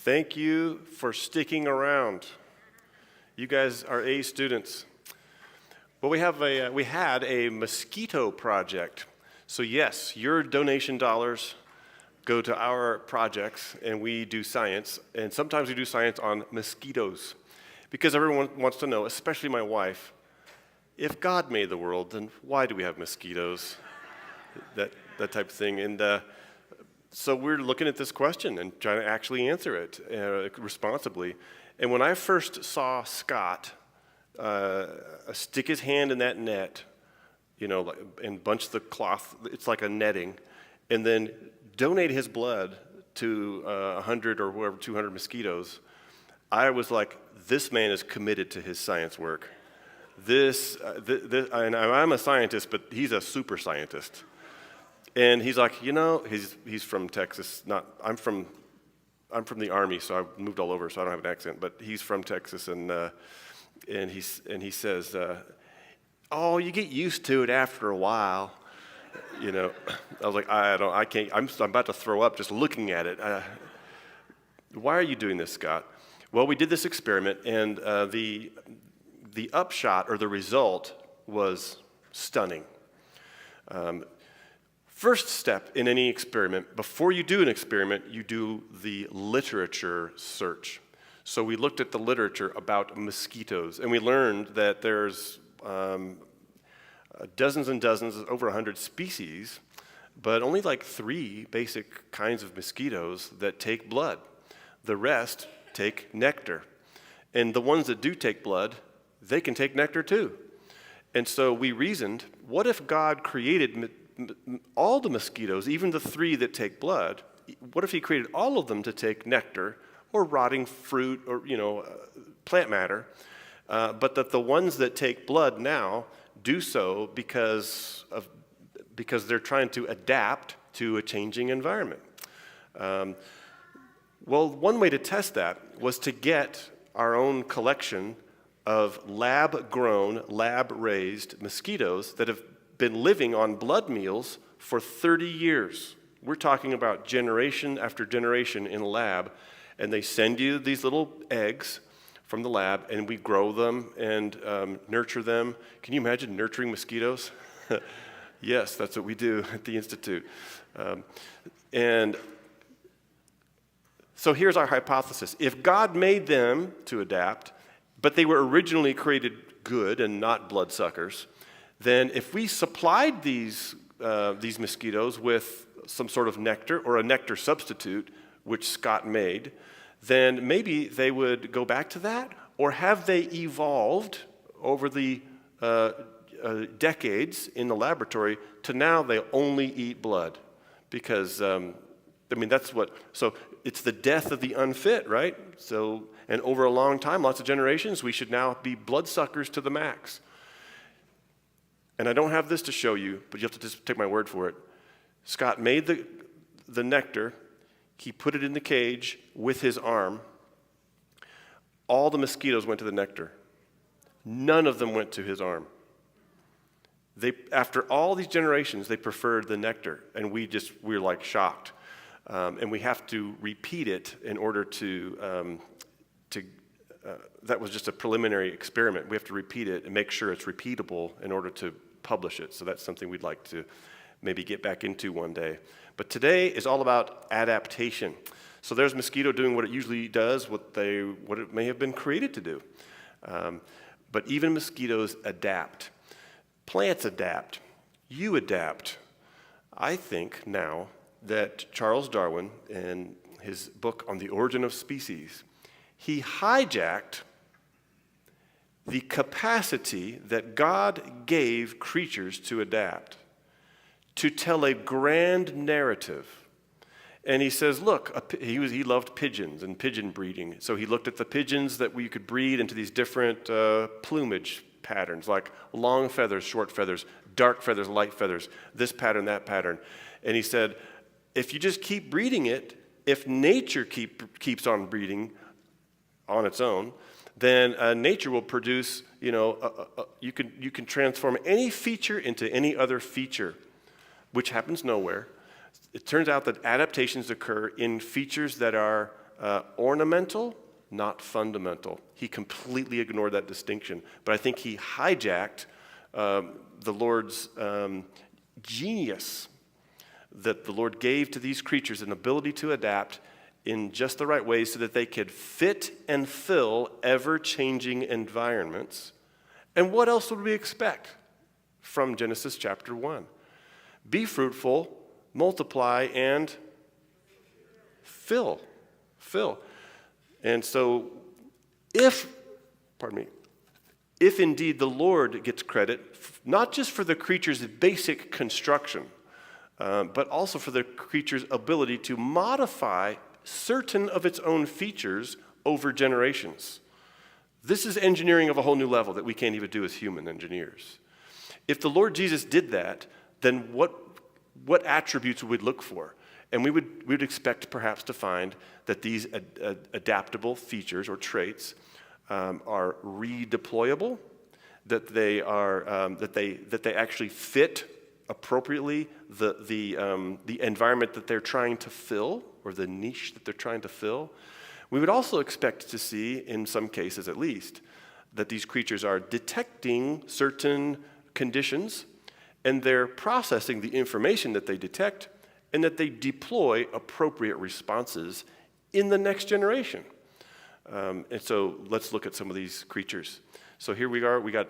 Thank you for sticking around. You guys are A students. Well, we had a mosquito project. So yes, your donation dollars go to our projects, and we do science. And sometimes we do science on mosquitoes, because everyone wants to know, especially my wife, if God made the world, then why do we have mosquitoes? That type of thing. And so we're looking at this question and trying to actually answer it responsibly. And when I first saw Scott stick his hand in that net, and bunch the cloth, it's like a netting, and then donate his blood to 100 or whoever, 200 mosquitoes, I was like, this man is committed to his science work. And I'm a scientist, but he's a super scientist. And he's like, he's from Texas. I'm from the Army, so I've moved all over, so I don't have an accent. But he's from Texas, and he says, "Oh, you get used to it after a while." I was like, I can't. I'm about to throw up just looking at it. Why are you doing this, Scott? Well, we did this experiment, and the upshot or the result was stunning. First step in any experiment, before you do an experiment, you do the literature search. So we looked at the literature about mosquitoes, and we learned that there's dozens and dozens, over 100 species, but only like 3 basic kinds of mosquitoes that take blood. The rest take nectar. And the ones that do take blood, they can take nectar too. And so we reasoned, what if God created all the mosquitoes, even the 3 that take blood, what if he created all of them to take nectar or rotting fruit or, plant matter, but that the ones that take blood now do so because they're trying to adapt to a changing environment. Well, one way to test that was to get our own collection of lab-grown, lab-raised mosquitoes that have been living on blood meals for 30 years. We're talking about generation after generation in a lab, and they send you these little eggs from the lab, and we grow them and nurture them. Can you imagine nurturing mosquitoes? Yes, that's what we do at the Institute. And so here's our hypothesis. If God made them to adapt, but they were originally created good and not bloodsuckers, then if we supplied these mosquitoes with some sort of nectar or a nectar substitute, which Scott made, then maybe they would go back to that, or have they evolved over the decades in the laboratory to now they only eat blood? Because, so it's the death of the unfit, right? So, and over a long time, lots of generations, we should now be bloodsuckers to the max. And I don't have this to show you, but you have to just take my word for it. Scott made the nectar. He put it in the cage with his arm. All the mosquitoes went to the nectar. None of them went to his arm. After all these generations, they preferred the nectar, and we were like shocked. And we have to repeat it in order to that was just a preliminary experiment. We have to repeat it and make sure it's repeatable in order to publish it. So that's something we'd like to maybe get back into one day. But today is all about adaptation. So there's mosquito doing what it usually does, what it may have been created to do. But even mosquitoes adapt. Plants adapt. You adapt. I think now that Charles Darwin, in his book on the origin of species, he hijacked the capacity that God gave creatures to adapt, to tell a grand narrative. And he says, look, he loved pigeons and pigeon breeding. So he looked at the pigeons that we could breed into these different plumage patterns, like long feathers, short feathers, dark feathers, light feathers, this pattern, that pattern. And he said, if you just keep breeding it, if nature keeps on breeding on its own, then nature will produce, you can transform any feature into any other feature, which happens nowhere. It turns out that adaptations occur in features that are ornamental, not fundamental. He completely ignored that distinction. But I think he hijacked the Lord's genius that the Lord gave to these creatures, an ability to adapt in just the right way so that they could fit and fill ever-changing environments. And what else would we expect from Genesis chapter 1? Be fruitful, multiply, and fill. And so if indeed the Lord gets credit, not just for the creature's basic construction, but also for the creature's ability to modify certain of its own features over generations. This is engineering of a whole new level that we can't even do as human engineers. If the Lord Jesus did that, then what attributes would we look for? And we would expect perhaps to find that these adaptable features or traits are redeployable, that they actually fit appropriately the environment that they're trying to fill, or the niche that they're trying to fill. We would also expect to see, in some cases at least, that these creatures are detecting certain conditions, and they're processing the information that they detect, and that they deploy appropriate responses in the next generation. And so let's look at some of these creatures. So here we are, we got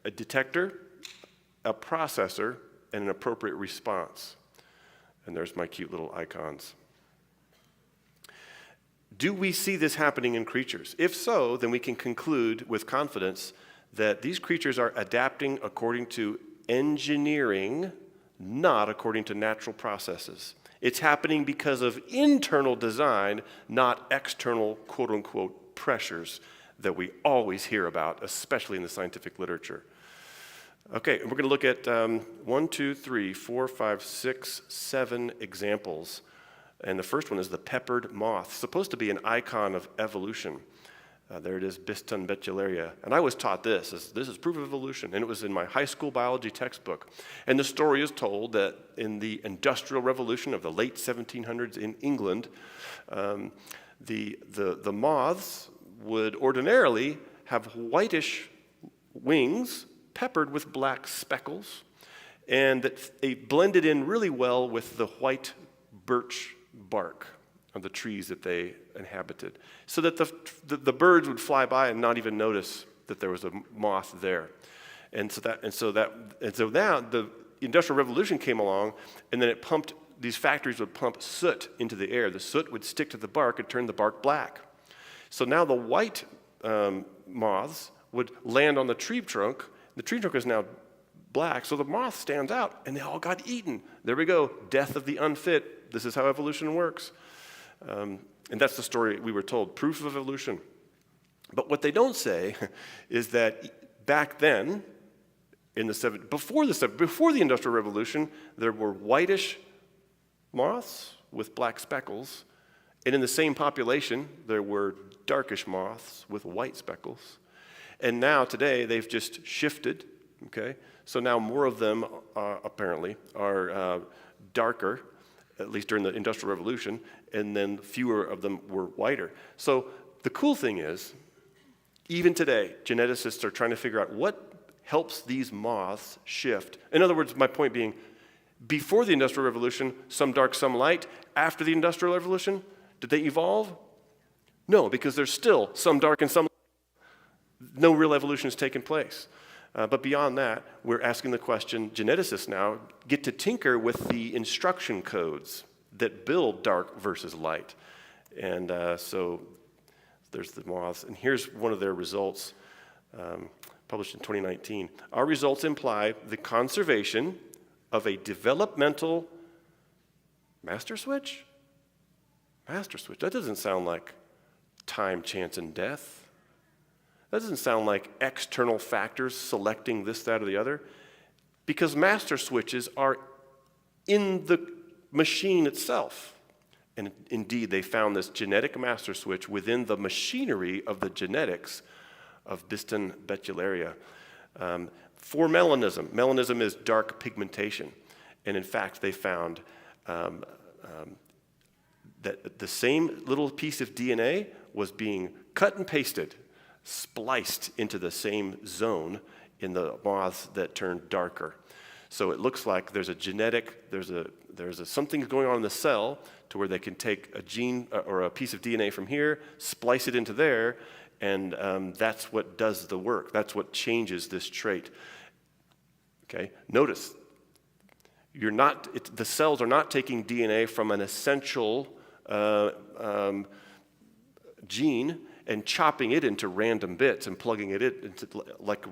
a detector, a processor, and an appropriate response. And there's my cute little icons. Do we see this happening in creatures? If so, then we can conclude with confidence that these creatures are adapting according to engineering, not according to natural processes. It's happening because of internal design, not external, quote-unquote, pressures that we always hear about, especially in the scientific literature. Okay, we're going to look at 7 examples. And the first one is the peppered moth, supposed to be an icon of evolution. There it is, Biston betullaria. And I was taught this is proof of evolution, and it was in my high school biology textbook. And the story is told that in the Industrial Revolution of the late 1700s in England, the moths would ordinarily have whitish wings peppered with black speckles, and that they blended in really well with the white birch bark of the trees that they inhabited, so that the birds would fly by and not even notice that there was a moth there. And so now the Industrial Revolution came along, and then these factories would pump soot into the air. The soot would stick to the bark and turn the bark black. So now the white moths would land on the tree trunk. The tree trunk is now black, so the moth stands out, and they all got eaten. There we go, death of the unfit. This is how evolution works. And that's the story we were told, proof of evolution. But what they don't say is that back then, before the Industrial Revolution, there were whitish moths with black speckles, and in the same population, there were darkish moths with white speckles. And now, today, they've just shifted, okay? So now more of them, apparently, are darker, at least during the Industrial Revolution, and then fewer of them were whiter. So the cool thing is, even today, geneticists are trying to figure out what helps these moths shift. In other words, my point being, before the Industrial Revolution, some dark, some light. After the Industrial Revolution, did they evolve? No, because there's still some dark and some light. No real evolution has taken place. But beyond that, we're asking the question, geneticists now get to tinker with the instruction codes that build dark versus light. And so there's the moths. And here's one of their results, published in 2019. Our results imply the conservation of a developmental master switch? Master switch. That doesn't sound like time, chance, and death. That doesn't sound like external factors selecting this, that, or the other, because master switches are in the machine itself. And indeed, they found this genetic master switch within the machinery of the genetics of Biston betullaria. For melanism, melanism is dark pigmentation. And in fact, they found that the same little piece of DNA was being cut and pasted, spliced into the same zone in the moths that turned darker. So it looks like there's a something going on in the cell to where they can take a gene or a piece of DNA from here, splice it into there, and that's what does the work. That's what changes this trait. Okay, notice, the cells are not taking DNA from an essential gene and chopping it into random bits and plugging it into like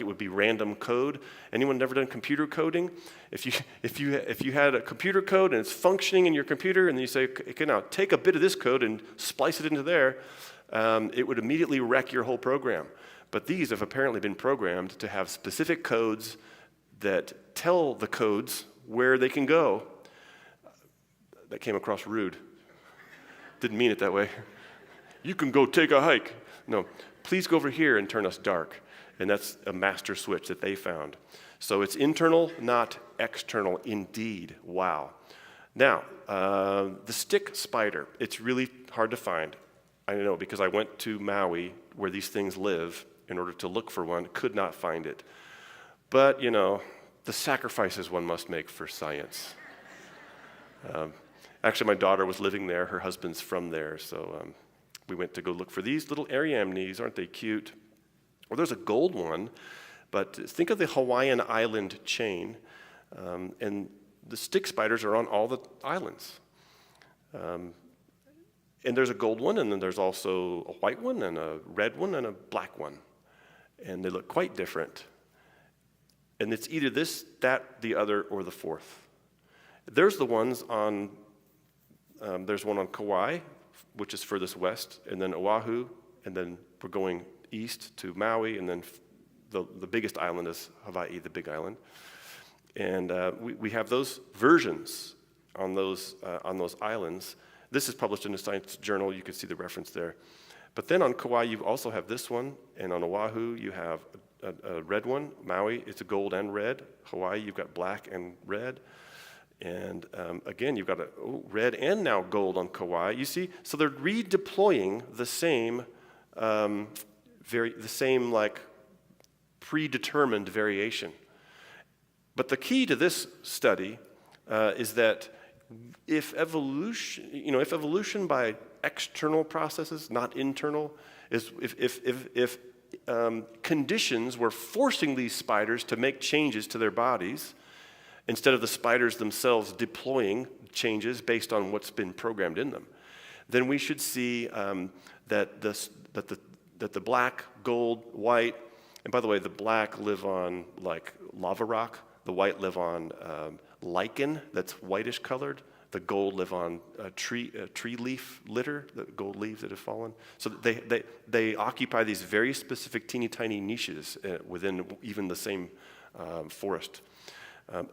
it would be random code. Anyone never done computer coding? If you had a computer code and it's functioning in your computer, and you say, okay, now take a bit of this code and splice it into there, it would immediately wreck your whole program. But these have apparently been programmed to have specific codes that tell the codes where they can go. That came across rude. Didn't mean it that way. You can go take a hike. No, please go over here and turn us dark. And that's a master switch that they found. So it's internal, not external, indeed. Wow. Now, the stick spider, it's really hard to find. I know because I went to Maui, where these things live, in order to look for one, could not find it. But, the sacrifices one must make for science. Actually, my daughter was living there. Her husband's from there, so we went to go look for these little Ariamnes. Aren't they cute? Well, there's a gold one, but think of the Hawaiian island chain, and the stick spiders are on all the islands. And there's a gold one, and then there's also a white one, and a red one, and a black one. And they look quite different. And it's either this, that, the other, or the fourth. There's the ones on, there's one on Kauai, which is furthest west, and then Oahu, and then we're going east to Maui, and then the biggest island is Hawaii, the big island. And we have those versions on those islands. This is published in a science journal. You can see the reference there. But then on Kauai, you also have this one, and on Oahu, you have a red one. Maui, it's a gold and red. Hawaii, you've got black and red. And again, you've got a red and now gold on Kauai. You see, so they're redeploying the same, like predetermined variation. But the key to this study is that if evolution by external processes, not internal, is if conditions were forcing these spiders to make changes to their bodies, instead of the spiders themselves deploying changes based on what's been programmed in them, then we should see that the black, gold, white, and by the way, the black live on like lava rock, the white live on lichen that's whitish colored, the gold live on tree leaf litter, the gold leaves that have fallen. So they occupy these very specific teeny tiny niches within even the same forest.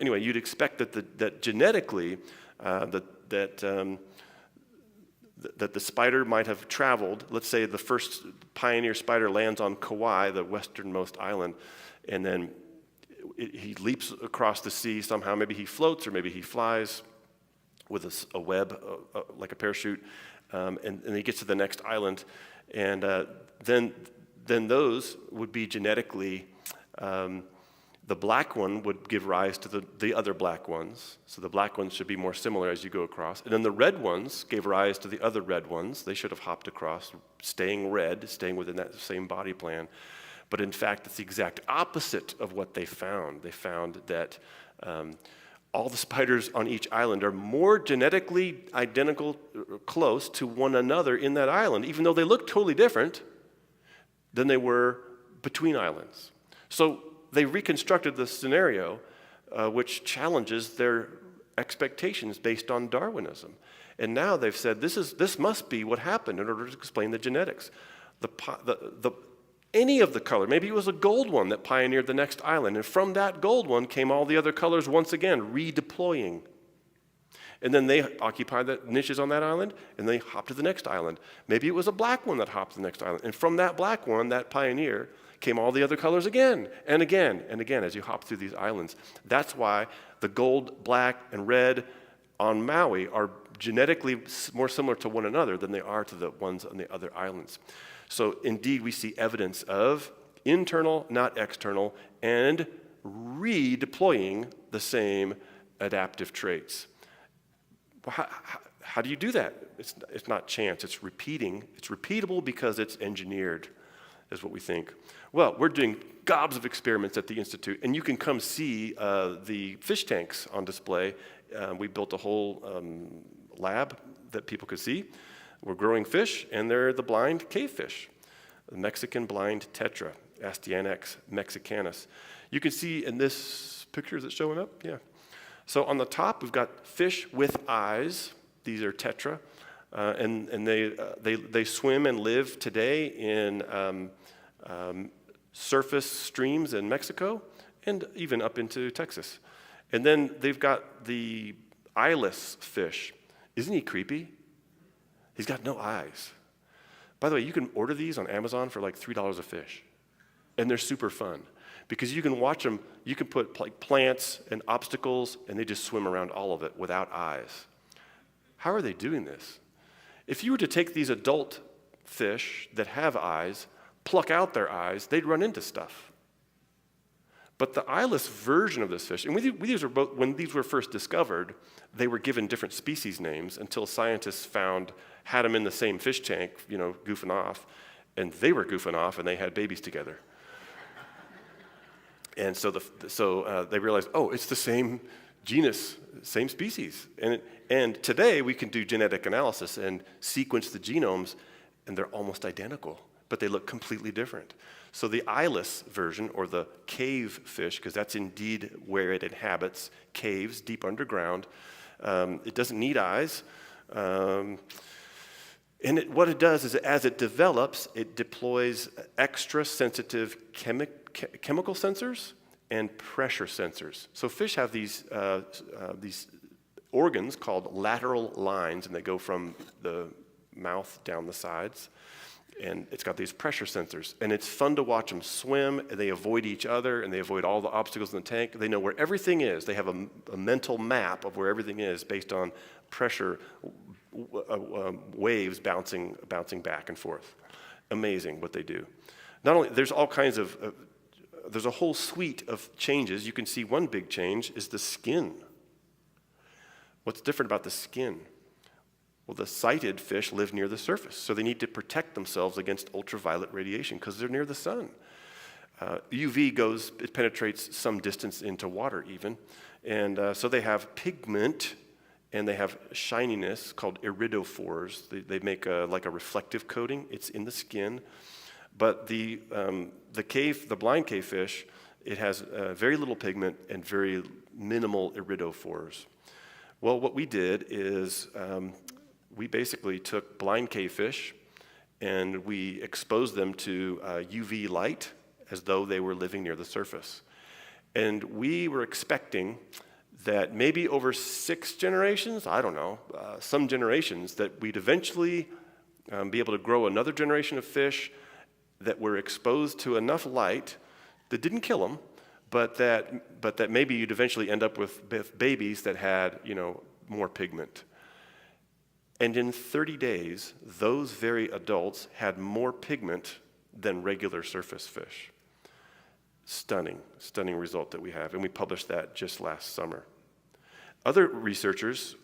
Anyway, you'd expect that genetically that the spider might have traveled. Let's say the first pioneer spider lands on Kauai, the westernmost island, and then he leaps across the sea somehow. Maybe he floats or maybe he flies with a web, like a parachute, and he gets to the next island, and then those would be genetically. The black one would give rise to the other black ones. So the black ones should be more similar as you go across. And then the red ones gave rise to the other red ones. They should have hopped across, staying red, staying within that same body plan. But in fact, it's the exact opposite of what they found. They found that all the spiders on each island are more genetically identical, close to one another in that island, even though they look totally different than they were between islands. So they reconstructed the scenario which challenges their expectations based on Darwinism. And now they've said this must be what happened in order to explain the genetics. Any of the color, maybe it was a gold one that pioneered the next island, and from that gold one came all the other colors once again, redeploying. And then they occupy the niches on that island, and they hop to the next island. Maybe it was a black one that hopped to the next island, and from that black one, that pioneer, came all the other colors again and again and again as you hop through these islands. That's why the gold, black, and red on Maui are genetically more similar to one another than they are to the ones on the other islands. So indeed, we see evidence of internal, not external, and redeploying the same adaptive traits. How do you do that? It's not chance, it's repeating. It's repeatable because it's engineered, is what we think. Well, we're doing gobs of experiments at the Institute, and you can come see the fish tanks on display. We built a whole lab that people could see. We're growing fish, and they're the blind cave fish, the Mexican blind tetra, Astyanax mexicanus. You can see in this picture, is it showing up? Yeah. So on the top, we've got fish with eyes. These are tetra, and they swim and live today in surface streams in Mexico and even up into Texas. And then they've got the eyeless fish. Isn't he creepy? He's got no eyes. By the way, you can order these on Amazon for like $3 a fish, and they're super fun. Because you can watch them, you can put like plants and obstacles, and they just swim around all of it without eyes. How are they doing this? If you were to take these adult fish that have eyes, pluck out their eyes, they'd run into stuff. But the eyeless version of this fish, and when these were first discovered, they were given different species names until scientists had them in the same fish tank, goofing off, and they were goofing off, and they had babies together. And so they realized, it's the same genus, same species. And today we can do genetic analysis and sequence the genomes, and they're almost identical, but they look completely different. So the eyeless version, or the cave fish, because that's indeed where it inhabits, caves deep underground, it doesn't need eyes. And what it does is, as it develops, it deploys extra sensitive chemical sensors and pressure sensors. So fish have these organs called lateral lines, and they go from the mouth down the sides. And it's got these pressure sensors. And it's fun to watch them swim, and they avoid each other, and they avoid all the obstacles in the tank. They know where everything is. They have a mental map of where everything is based on pressure waves bouncing back and forth. Amazing what they do. Not only, there's all kinds of, there's a whole suite of changes. You can see one big change is the skin. What's different about the skin? Well, the sighted fish live near the surface, so they need to protect themselves against ultraviolet radiation because they're near the sun. UV it penetrates some distance into water even, and so they have pigment, and they have shininess called iridophores. They make like a reflective coating. It's in the skin, but the blind cave fish, it has very little pigment and very minimal iridophores. Well, what we did is we basically took blind cave fish and we exposed them to UV light as though they were living near the surface. And we were expecting that maybe over 6 generations, I don't know, some generations, that we'd eventually be able to grow another generation of fish that were exposed to enough light that didn't kill them, but that maybe you'd eventually end up with babies that had, more pigment. And in 30 days, those very adults had more pigment than regular surface fish. Stunning result that we have, and we published that just last summer. Other researchers,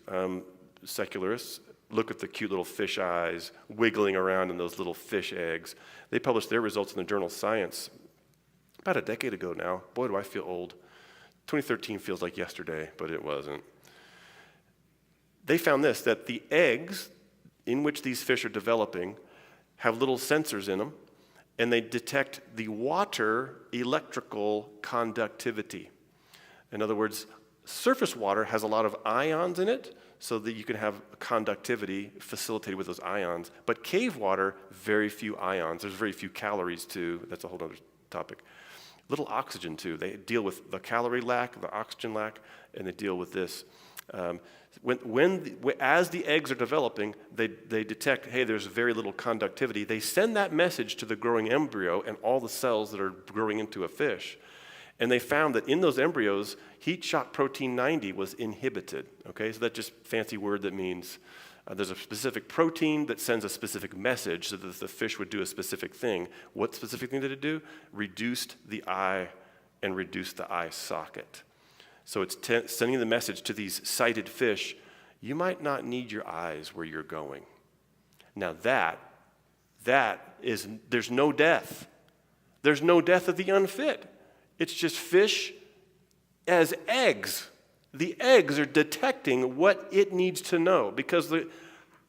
secularists, look at the cute little fish eyes wiggling around in those little fish eggs. They published their results in the journal Science about a decade ago now. Boy, do I feel old. 2013 feels like yesterday, but it wasn't. They found this, that the eggs in which these fish are developing have little sensors in them, and they detect the water electrical conductivity. In other words, surface water has a lot of ions in it, so that you can have conductivity facilitated with those ions. But cave water, very few ions. There's very few calories too. That's a whole other topic. Little oxygen too. They deal with the calorie lack, the oxygen lack, and they deal with this. As the eggs are developing, they detect, hey, there's very little conductivity. They send that message to the growing embryo and all the cells that are growing into a fish. And they found that in those embryos, heat shock protein 90 was inhibited. Okay, so that's just a fancy word that means there's a specific protein that sends a specific message so that the fish would do a specific thing. What specific thing did it do? Reduced the eye and reduced the eye socket. So it's sending the message to these sighted fish, you might not need your eyes where you're going. Now that is, there's no death. There's no death of the unfit. It's just fish as eggs. The eggs are detecting what it needs to know.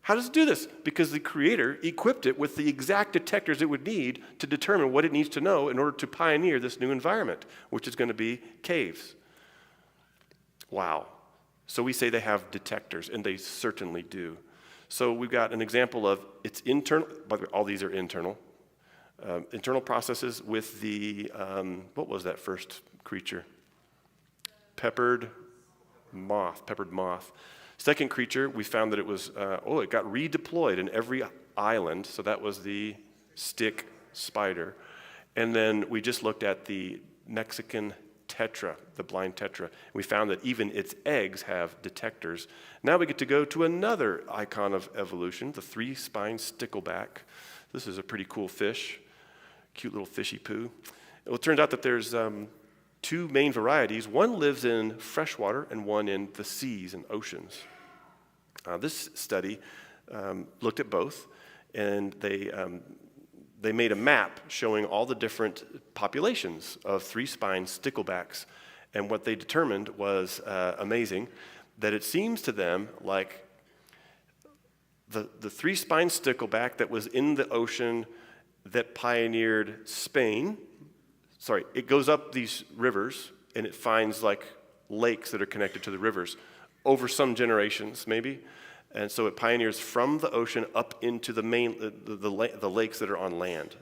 How does it do this? Because the Creator equipped it with the exact detectors it would need to determine what it needs to know in order to pioneer this new environment, which is going to be caves. Wow. So we say they have detectors, and they certainly do. So we've got an example of it's internal, by the way, all these are internal. Internal processes with the, what was that first creature? Peppered moth. Second creature, we found that it was, it got redeployed in every island. So that was the stick spider. And then we just looked at the Mexican tetra, the blind tetra. We found that even its eggs have detectors. Now we get to go to another icon of evolution, the three-spined stickleback. This is a pretty cool fish, cute little fishy poo. Well, it turns out that there's two main varieties. One lives in freshwater and one in the seas and oceans. This study looked at both, and they made a map showing all the different populations of three-spined sticklebacks. And what they determined was amazing, that it seems to them like the three-spined stickleback that was in the ocean that pioneered Spain, it goes up these rivers and it finds like lakes that are connected to the rivers over some generations maybe. And so it pioneers from the ocean up into the lakes that are on land.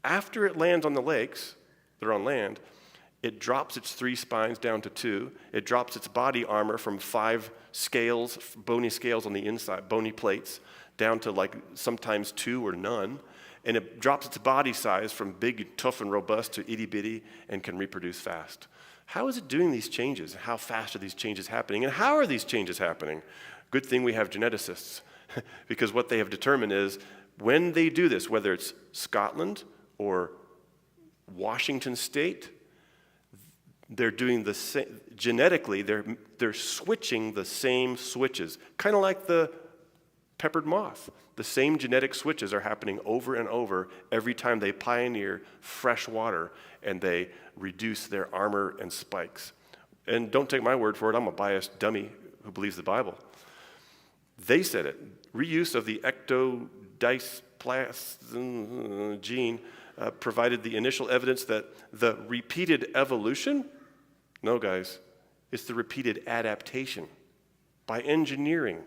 After it lands on the lakes that are on land, it drops its three spines down to two. It drops its body armor from 5 scales, bony scales on the inside, bony plates, down to like sometimes 2 or none. And it drops its body size from big, tough, and robust to itty-bitty and can reproduce fast. How is it doing these changes? How fast are these changes happening? And how are these changes happening? Good thing we have geneticists, because what they have determined is when they do this, whether it's Scotland or Washington State, they're doing the same, genetically, they're switching the same switches, kind of like the peppered moth. The same genetic switches are happening over and over every time they pioneer fresh water and they reduce their armor and spikes. And don't take my word for it, I'm a biased dummy who believes the Bible. They said it. Reuse of the ectodysplast gene provided the initial evidence that the repeated evolution, no guys, it's the repeated adaptation by engineering.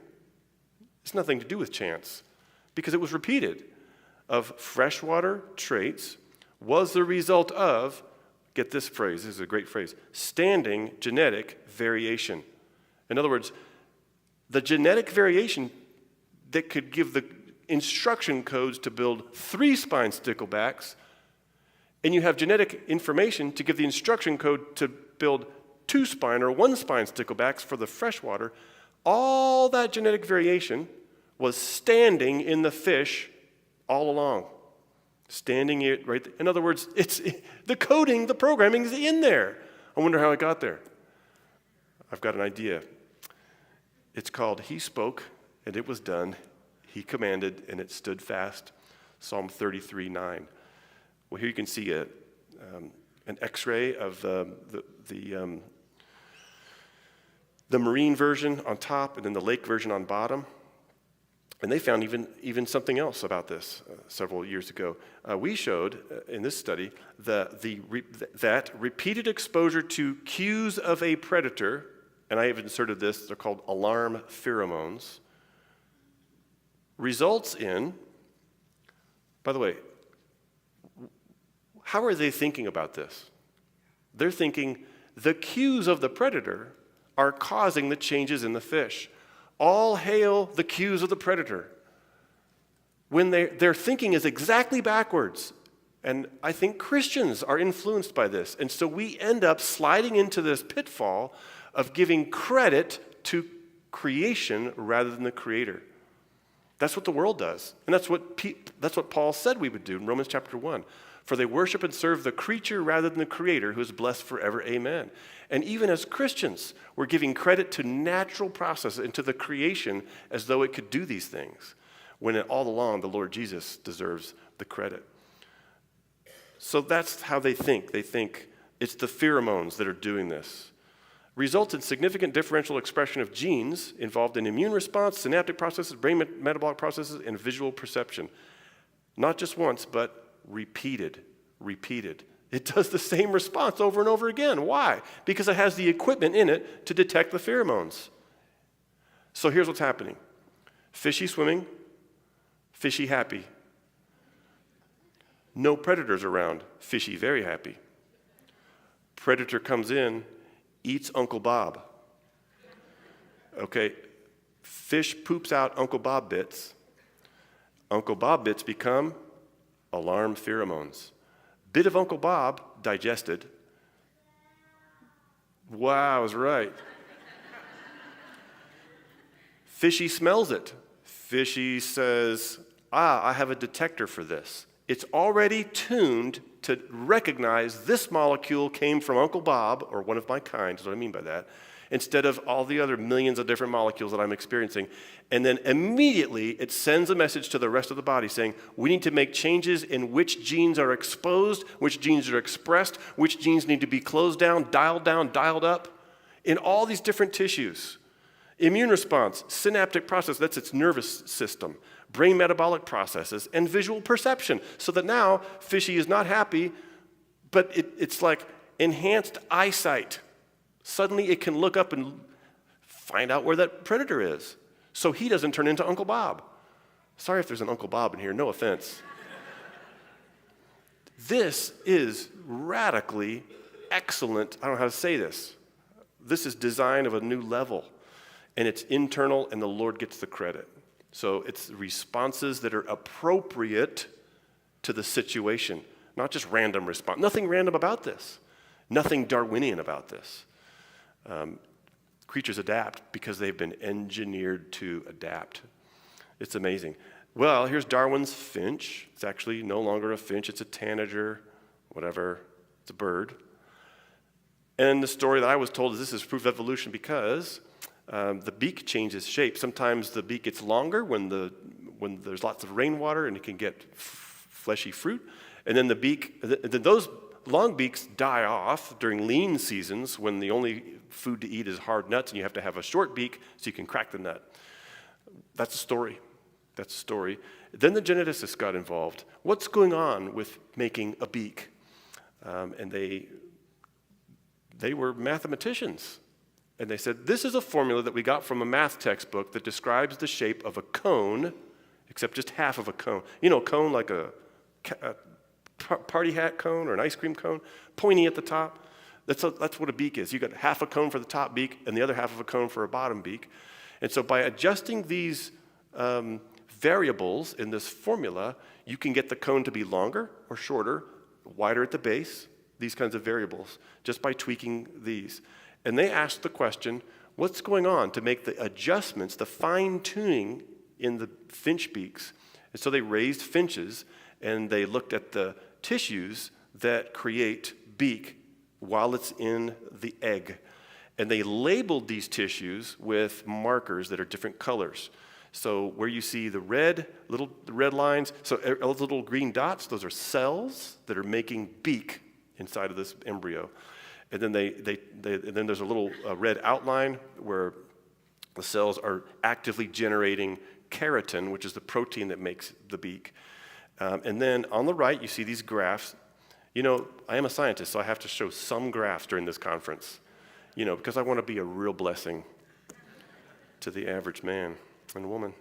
It's nothing to do with chance, because it was repeated, of freshwater traits was the result of, get this phrase, this is a great phrase, standing genetic variation. In other words, the genetic variation that could give the instruction codes to build three-spine sticklebacks, and you have genetic information to give the instruction code to build two-spine or one-spine sticklebacks for the freshwater, all that genetic variation was standing in the fish all along. Standing it right there. In other words, it's the coding, the programming is in there. I wonder how it got there. I've got an idea. It's called He Spoke, and it was done. He commanded, and it stood fast. Psalm 33:9. Well, here you can see an X-ray of the marine version on top, and then the lake version on bottom. And they found even something else about this several years ago. We showed in this study that repeated exposure to cues of a predator, and I have inserted this, they're called alarm pheromones, results in, by the way, how are they thinking about this? They're thinking the cues of the predator are causing the changes in the fish. All hail the cues of the predator. When their thinking is exactly backwards. And I think Christians are influenced by this. And so we end up sliding into this pitfall of giving credit to creation rather than the Creator. That's what the world does. And that's what Paul said we would do in Romans chapter 1. For they worship and serve the creature rather than the Creator, who is blessed forever. Amen. And even as Christians, we're giving credit to natural processes and to the creation as though it could do these things, when all along the Lord Jesus deserves the credit. So that's how they think. They think it's the pheromones that are doing this. Results in significant differential expression of genes involved in immune response, synaptic processes, brain metabolic processes, and visual perception. Not just once, but repeated. It does the same response over and over again. Why? Because it has the equipment in it to detect the pheromones. So here's what's happening. Fishy swimming, fishy happy. No predators around, fishy very happy. Predator comes in, eats Uncle Bob. Okay, fish poops out Uncle Bob bits. Uncle Bob bits become alarm pheromones. Bit of Uncle Bob digested. Wow, I was right. Fishy smells it. Fishy says, I have a detector for this. It's already tuned to recognize this molecule came from Uncle Bob, or one of my kind, is what I mean by that, instead of all the other millions of different molecules that I'm experiencing. And then immediately it sends a message to the rest of the body saying, we need to make changes in which genes are exposed, which genes are expressed, which genes need to be closed down, dialed up, in all these different tissues. Immune response, synaptic process, that's its nervous system, brain metabolic processes, and visual perception. So that now, fishy is not happy, but it's like enhanced eyesight. Suddenly it can look up and find out where that predator is. So he doesn't turn into Uncle Bob. Sorry if there's an Uncle Bob in here, no offense. This is radically excellent. I don't know how to say this. This is design of a new level. And it's internal, and the Lord gets the credit. So it's responses that are appropriate to the situation, not just random response. Nothing random about this. Nothing Darwinian about this. Creatures adapt because they've been engineered to adapt. It's amazing. Well, here's Darwin's finch. It's actually no longer a finch. It's a tanager, whatever. It's a bird. And the story that I was told is this is proof of evolution because the beak changes shape. Sometimes the beak gets longer when there's lots of rainwater and it can get fleshy fruit. And then those long beaks die off during lean seasons when the only food to eat is hard nuts and you have to have a short beak so you can crack the nut. That's a story. Then the geneticists got involved. What's going on with making a beak? And they were mathematicians. And they said, this is a formula that we got from a math textbook that describes the shape of a cone, except just half of a cone. You know, a cone like a party hat cone or an ice cream cone, pointy at the top. That's what a beak is. You got half a cone for the top beak and the other half of a cone for a bottom beak. And so by adjusting these variables in this formula, you can get the cone to be longer or shorter, wider at the base, these kinds of variables, just by tweaking these. And they asked the question, what's going on to make the adjustments, the fine-tuning in the finch beaks? And so they raised finches, and they looked at the tissues that create beak while it's in the egg. And they labeled these tissues with markers that are different colors. So where you see the red lines, so those little green dots, those are cells that are making beak inside of this embryo. And then then there's a little red outline where the cells are actively generating keratin, which is the protein that makes the beak. And then on the right, you see these graphs. You know, I am a scientist, so I have to show some graphs during this conference, because I want to be a real blessing to the average man and woman.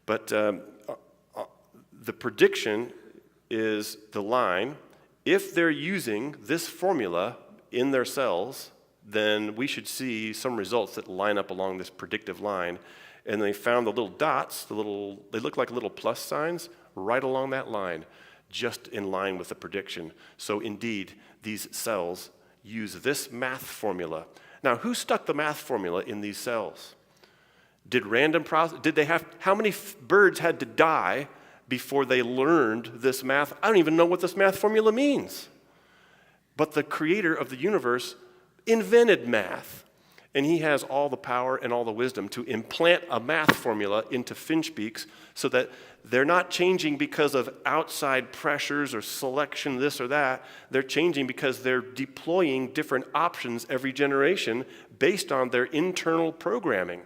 But the prediction is the line. If they're using this formula in their cells, then we should see some results that line up along this predictive line. And they found the little dots, they look like little plus signs right along that line. just in line with the prediction. So indeed, these cells use this math formula. Now, who stuck the math formula in these cells? Did they have, how many birds had to die before they learned this math? I don't even know what this math formula means. But the creator of the universe invented math. And he has all the power and all the wisdom to implant a math formula into finch beaks so that they're not changing because of outside pressures or selection, this or that. They're changing because they're deploying different options every generation based on their internal programming.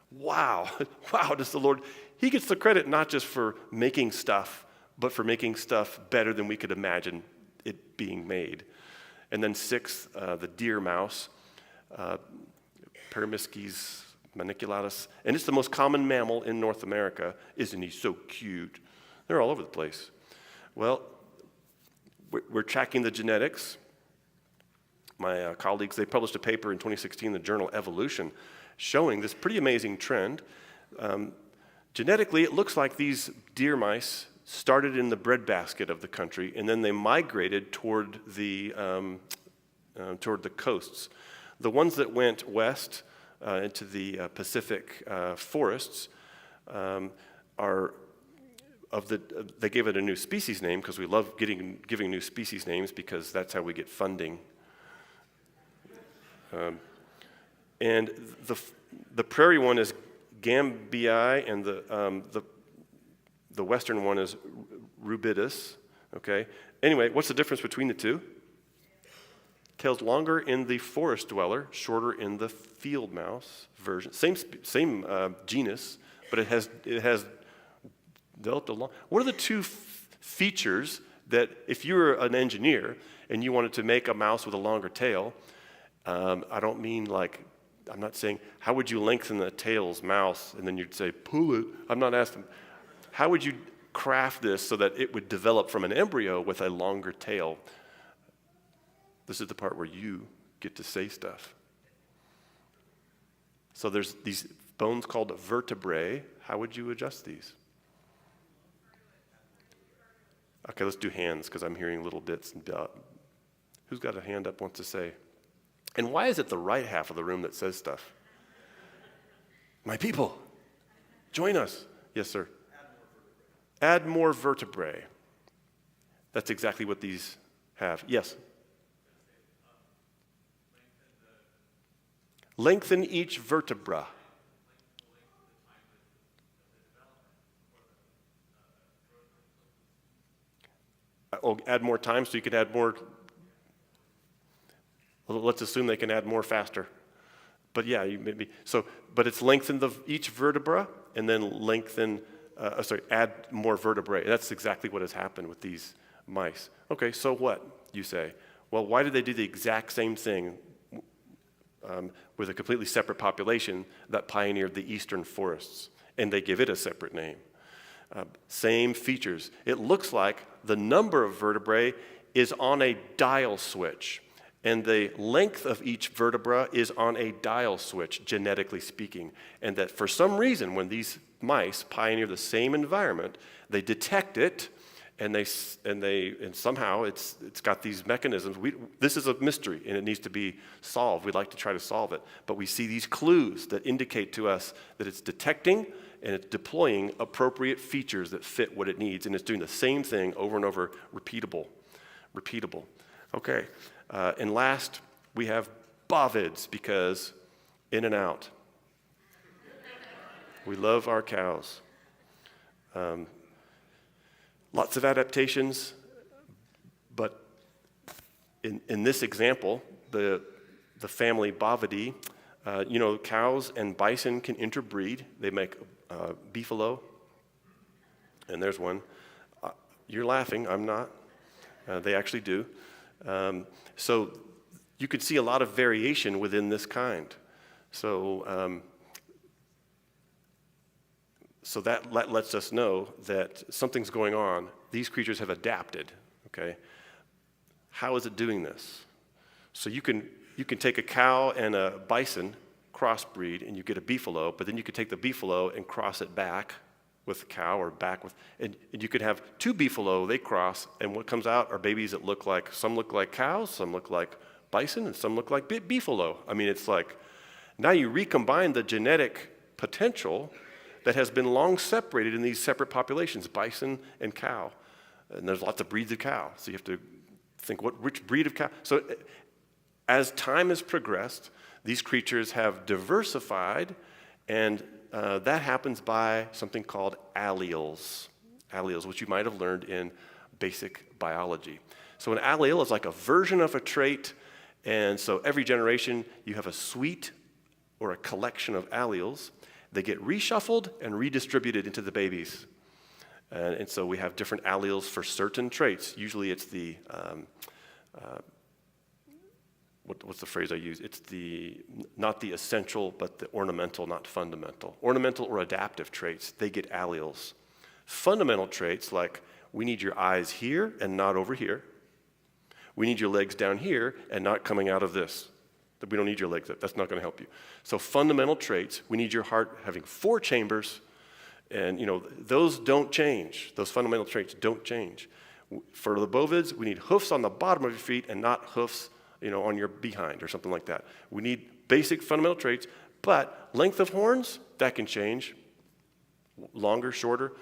Wow. Wow, does the Lord, he gets the credit not just for making stuff, but for making stuff better than we could imagine it being made. And then sixth, the deer mouse. Peromysces maniculatus, and it's the most common mammal in North America. Isn't he so cute? They're all over the place. Well, we're tracking the genetics. My colleagues, they published a paper in 2016 in the journal Evolution showing this pretty amazing trend. Genetically, it looks like these deer mice started in the breadbasket of the country, and then they migrated toward the coasts. The ones that went west into the Pacific forests they gave it a new species name because we love giving new species names because that's how we get funding. And the prairie one is Gambii, and the western one is Rubidus. Okay. Anyway, what's the difference between the two? Tail's longer in the forest dweller, shorter in the field mouse version. Same genus, but it has developed a long. What are the two features that, if you were an engineer and you wanted to make a mouse with a longer tail, I don't mean like, I'm not saying how would you lengthen the tail's mouse and then you'd say pull it. I'm not asking. How would you craft this so that it would develop from an embryo with a longer tail? This is the part where you get to say stuff. So there's these bones called vertebrae. How would you adjust these? Okay, let's do hands because I'm hearing little bits. Who's got a hand up wants to say? And why is it the right half of the room that says stuff? My people, join us. Yes, sir. Add more vertebrae. That's exactly what these have. Yes. Lengthen each vertebra. Oh, add more time so you can add more. Well, let's assume they can add more faster. But yeah, maybe. So, but it's lengthen each vertebra and then add more vertebrae. That's exactly what has happened with these mice. Okay, so what, you say? Well, why did they do the exact same thing with a completely separate population that pioneered the eastern forests? And they give it a separate name. Same features. It looks like the number of vertebrae is on a dial switch, and the length of each vertebra is on a dial switch, genetically speaking. And that for some reason, when these mice pioneer the same environment, they detect it, and somehow it's got these mechanisms. This is a mystery, and it needs to be solved. We'd like to try to solve it, but we see these clues that indicate to us that it's detecting and it's deploying appropriate features that fit what it needs, and it's doing the same thing over and over, repeatable. Okay, and last, we have bovids, because in and out. We love our cows. Lots of adaptations, but in this example, the family Bovidae, cows and bison can interbreed. They make beefalo, and there's one. You're laughing, I'm not. They actually do. So you could see a lot of variation within this kind. So that lets us know that something's going on. These creatures have adapted, okay? How is it doing this? So you can take a cow and a bison, crossbreed, and you get a beefalo, but then you could take the beefalo and cross it back with cow or back with, and you could have two beefalo, they cross, and what comes out are babies that look like, some look like cows, some look like bison, and some look like beefalo. I mean, it's like, now you recombine the genetic potential that has been long separated in these separate populations, bison and cow. And there's lots of breeds of cow, so you have to think which breed of cow. So as time has progressed, these creatures have diversified, and that happens by something called alleles, which you might have learned in basic biology. So an allele is like a version of a trait, and so every generation you have a suite or a collection of alleles. They get reshuffled and redistributed into the babies. And so we have different alleles for certain traits. Usually it's the, what's the phrase I use? It's not the essential, but the ornamental, not fundamental. Ornamental or adaptive traits, they get alleles. Fundamental traits like, we need your eyes here and not over here. We need your legs down here and not coming out of this. We don't need your legs up. That's not going to help you. So fundamental traits, we need your heart having 4 chambers, and those don't change. Those fundamental traits don't change. For the bovids, we need hoofs on the bottom of your feet and not hoofs, on your behind or something like that. We need basic fundamental traits, but length of horns, that can change. Longer, shorter,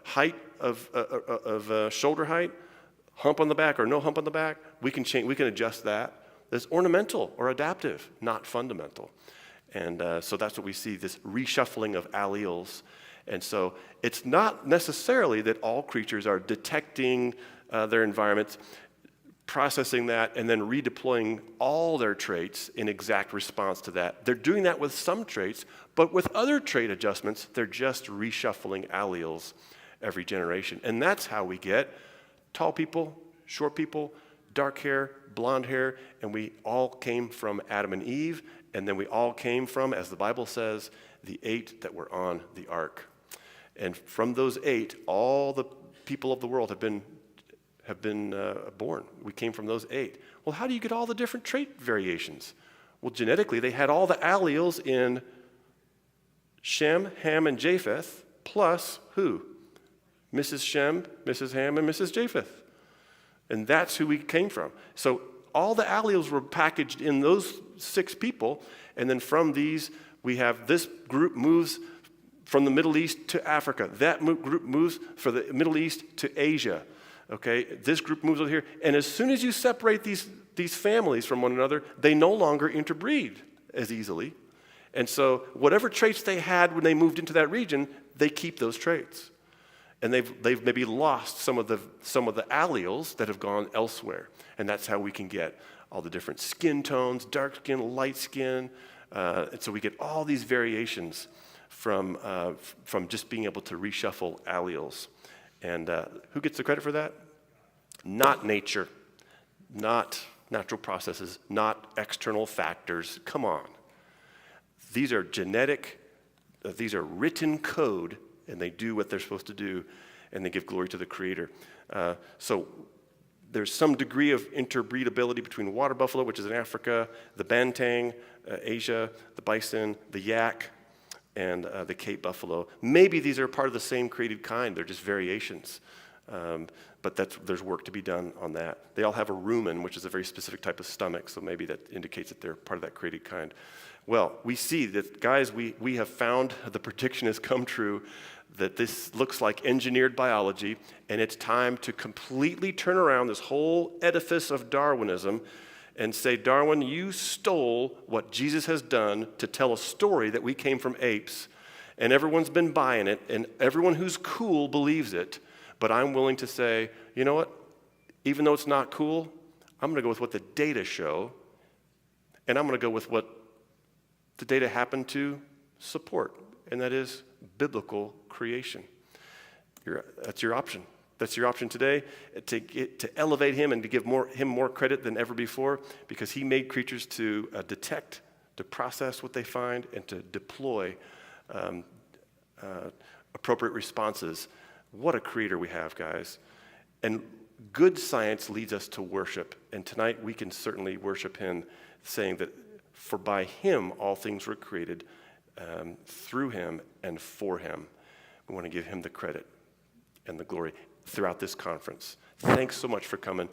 height of shoulder height, hump on the back or no hump on the back, we can change. We can adjust that. That's ornamental or adaptive, not fundamental. And so that's what we see, this reshuffling of alleles. And so it's not necessarily that all creatures are detecting their environments, processing that, and then redeploying all their traits in exact response to that. They're doing that with some traits, but with other trait adjustments, they're just reshuffling alleles every generation. And that's how we get tall people, short people, dark hair, blonde hair, and we all came from Adam and Eve, and then we all came from, as the Bible says, the 8 that were on the ark. And from those 8, all the people of the world have been born. We came from those 8. Well, how do you get all the different trait variations? Well, genetically, they had all the alleles in Shem, Ham, and Japheth, plus who? Mrs. Shem, Mrs. Ham, and Mrs. Japheth. And that's who we came from. So all the alleles were packaged in those 6 people, and then from these, we have this group moves from the Middle East to Africa. That group moves from the Middle East to Asia. Okay, this group moves over here. And as soon as you separate these families from one another, they no longer interbreed as easily. And so whatever traits they had when they moved into that region, they keep those traits. And they've maybe lost some of the alleles that have gone elsewhere. And that's how we can get all the different skin tones, dark skin, light skin. And so we get all these variations from just being able to reshuffle alleles. And who gets the credit for that? Not nature, not natural processes, not external factors. Come on. These are genetic, these are written code, and they do what they're supposed to do, and they give glory to the Creator. So there's some degree of interbreedability between water buffalo, which is in Africa, the bantang, Asia, the bison, the yak, and the Cape buffalo. Maybe these are part of the same created kind. They're just variations. But there's work to be done on that. They all have a rumen, which is a very specific type of stomach, so maybe that indicates that they're part of that created kind. Well, we see that, guys, we have found the prediction has come true that this looks like engineered biology, and it's time to completely turn around this whole edifice of Darwinism and say, Darwin, you stole what Jesus has done to tell a story that we came from apes, and everyone's been buying it, and everyone who's cool believes it, but I'm willing to say, you know what? Even though it's not cool, I'm going to go with what the data show, and I'm going to go with what the data happen to support, and that is biblical creation. That's your option. That's your option today, to elevate him and to give him more credit than ever before, because he made creatures to detect, to process what they find, and to deploy appropriate responses. What a creator we have, guys. And good science leads us to worship. And tonight we can certainly worship him, saying that for by him all things were created, through him and for him. We want to give him the credit and the glory throughout this conference. Thanks so much for coming.